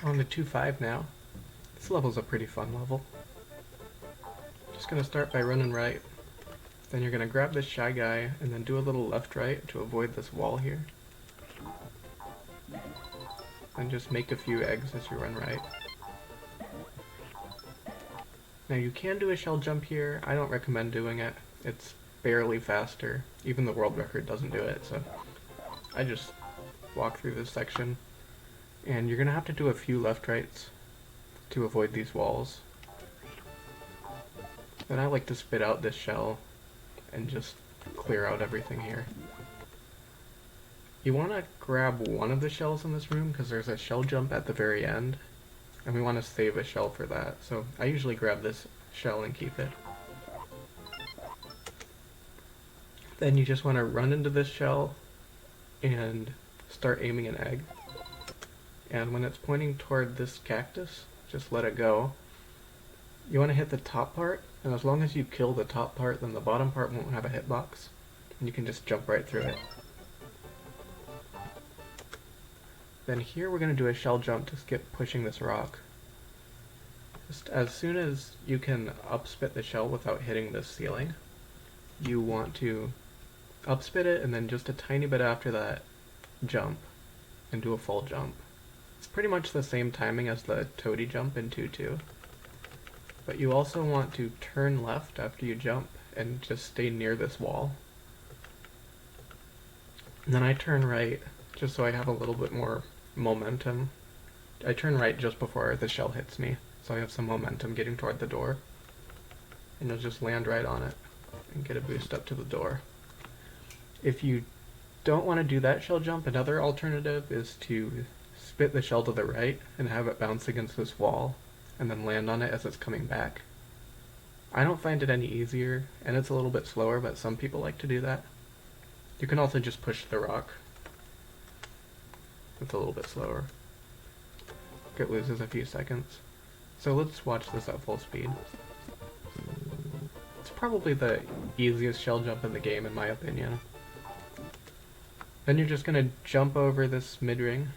On to 2-5 now. This level's a pretty fun level. Just gonna start by running right. Then you're gonna grab this shy guy and then do a little left-right to avoid this wall here. And just make a few eggs as you run right. Now you can do a shell jump here. I don't recommend doing it. It's barely faster. Even the world record doesn't do it, so I just walk through this section. And you're gonna have to do a few left-rights to avoid these walls. Then I like to spit out this shell and just clear out everything here. You want to grab one of the shells in this room because there's a shell jump at the very end, and we want to save a shell for that. So I usually grab this shell and keep it. Then you just want to run into this shell and start aiming an egg. And when it's pointing toward this cactus, just let it go. You want to hit the top part, and as long as you kill the top part, then the bottom part won't have a hitbox, and you can just jump right through it. Then here we're going to do a shell jump to skip pushing this rock. Just as soon as you can upspit the shell without hitting this ceiling, you want to upspit it, and then just a tiny bit after that, jump, and do a full jump. It's pretty much the same timing as the toady jump in 2-2. But you also want to turn left after you jump and just stay near this wall. And then I turn right just so I have a little bit more momentum. I turn right just before the shell hits me, so I have some momentum getting toward the door. And you'll just land right on it and get a boost up to the door. If you don't want to do that shell jump, another alternative is to spit the shell to the right and have it bounce against this wall and then land on it as it's coming back. I don't find it any easier, and it's a little bit slower, but some people like to do that. You can also just push the rock. It's a little bit slower. It loses a few seconds. So let's watch this at full speed. It's probably the easiest shell jump in the game, in my opinion. Then you're just going to jump over this mid-ring,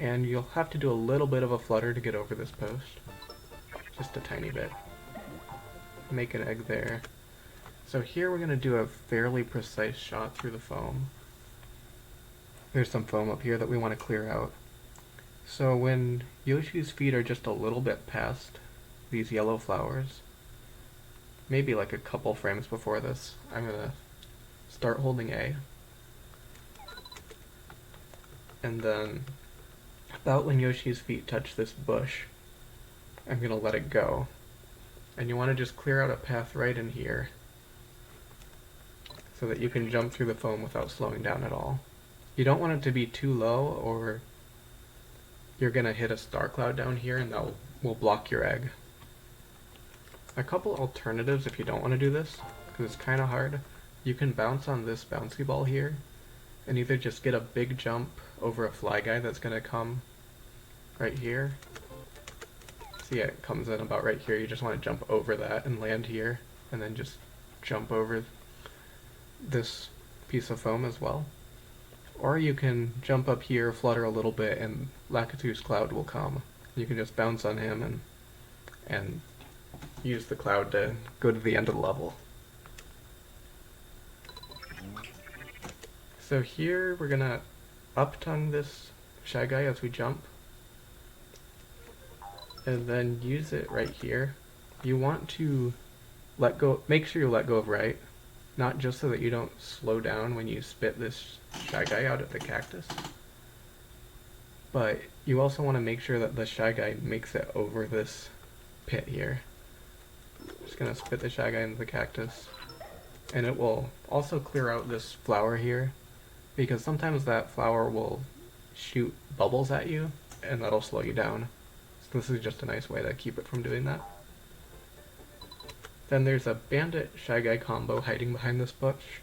and you'll have to do a little bit of a flutter to get over this post. Just a tiny bit. Make an egg there. So here we're going to do a fairly precise shot through the foam. There's some foam up here that we want to clear out. So when Yoshi's feet are just a little bit past these yellow flowers, maybe like a couple frames before this, I'm going to start holding A. And then about when Yoshi's feet touch this bush, I'm going to let it go. And you want to just clear out a path right in here so that you can jump through the foam without slowing down at all. You don't want it to be too low, or you're going to hit a star cloud down here and that will block your egg. A couple alternatives if you don't want to do this, because it's kind of hard. You can bounce on this bouncy ball here and either just get a big jump over a fly guy that's going to come right here. See, it comes in about right here. You just want to jump over that and land here, and then just jump over this piece of foam as well. Or you can jump up here, flutter a little bit, and Lakitu's cloud will come. You can just bounce on him and use the cloud to go to the end of the level. So here we're gonna up-tongue this Shy Guy as we jump, and then use it right here. You want to let go, make sure you let go of right, not just so that you don't slow down when you spit this Shy Guy out at the cactus, but you also want to make sure that the Shy Guy makes it over this pit here. Just gonna spit the Shy Guy into the cactus, and it will also clear out this flower here, because sometimes that flower will shoot bubbles at you, and that'll slow you down. So this is just a nice way to keep it from doing that. Then there's a bandit Shy Guy combo hiding behind this bush,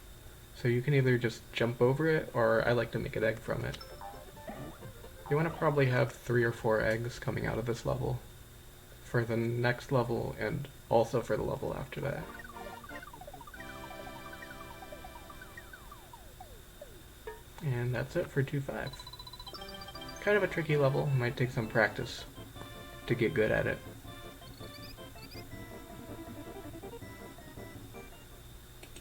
so you can either just jump over it, or I like to make an egg from it. You want to probably have 3 or 4 eggs coming out of this level for the next level, and also for the level after that. And that's it for 2-5. kind of a tricky level. Might take some practice to get good at it.